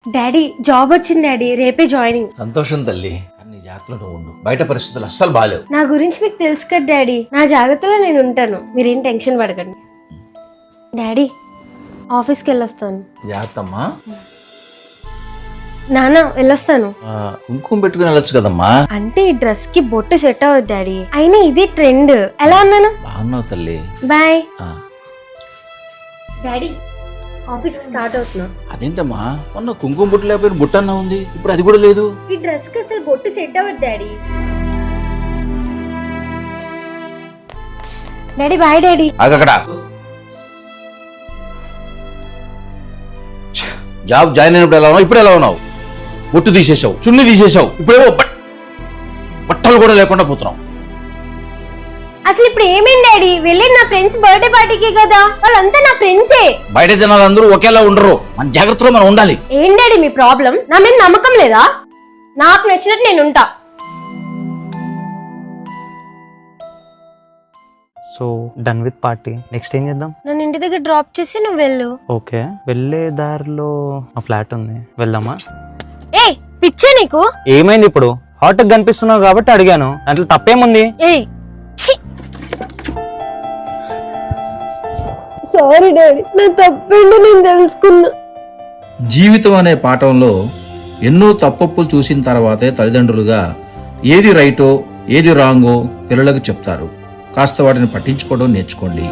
Daddy job వచ్చింది daddy, రేపే joining. సంతోషం తల్లి, అన్ని జాగ్రత్తలు ఉండు. బయట పరిస్థితులు అస్సలు బాలేవు. నా గురించి మీకు తెలుసు కదా డాడీ, నా జాగ్రత్తలో నేను ఉంటాను, మీరేం టెన్షన్ పడకండి. డాడీ ఆఫీస్కి వెళ్ళొస్తాను. జాగ్రత్తమ్మా. నాన్న వెళ్ళొస్తాను. కుంకుమ పెట్టుకుని వెళ్ళొచ్చు కదమ్మా. అంటే ఈ డ్రెస్ కి బొట్టు సెట్ అవ్వదు డాడీ, అయినా ఇది ట్రెండ్. ఎలా ఉన్నాను? బాగున్నావు తల్లి. బాయ్. ఆ, డాడీ ఆఫీస్ స్టార్ట్ అవుతున్నా. అదేంటమ్మా, మొన్న కుంకుమ బుట్ట లేకపోయిన బుట్ట అన్నా ఉంది, ఇప్పుడు అది కూడా లేదు. ఈ డ్రెస్ కి అసలు బొట్టు సెట్ అవ్వదు డాడీ. Daddy bye daddy. అక్కడ జాబ్ జాయిన్ అయినప్పుడు ఎలా ఉన్నావు, ఇప్పుడు ఎలా ఉన్నావు? బొట్టు తీసేసావు, చున్ని తీసేసావు, ఇప్పుడేమో బట్టలు కూడా లేకుండా పోతున్నావు. అసలు ఇప్పుడు ఏమేం డాడీ, వెళ్ళేది నా ఫ్రెండ్స్ బర్త్డే పార్టీకి కదా, వాళ్ళంతా నా ఫ్రెండ్సే. బయట జనాలు అందరూ ఒకేలా ఉండరు, మన జాగ్రత్తలో మనం ఉండాలి. ఏం డాడీ మీ ప్రాబ్లం? నా మీద నమ్మకం లేదా? నాకు నచ్చినట్టు నేను ఉంటా. So done with party. Next ఏం చేద్దాం? నన్ను ఇంటి దగ్గర డ్రాప్ చేసి నువ్వు వెళ్ళు. ఓకే, వెళ్ళే దారిలో మా ఫ్లాట్ ఉంది, వెళ్దామా? ఏ పిచ్చే నీకు? ఏమైంది ఇప్పుడు? హాట్ కనిపిస్తున్నావు కాబట్టి అడిగాను, దాంట్లో తప్పేముంది? ఏయ్ సారీ డాడీ, నా తప్పేంటో నేను తెలుసుకున్నా. జీవితం అనే పాఠంలో ఎన్నో తప్పొప్పులు చూసిన తర్వాతే తల్లిదండ్రులుగా ఏది రైటో ఏది రాంగో పిల్లలకు చెప్తారు. కాస్త వాటిని పట్టించుకోవడం నేర్చుకోండి.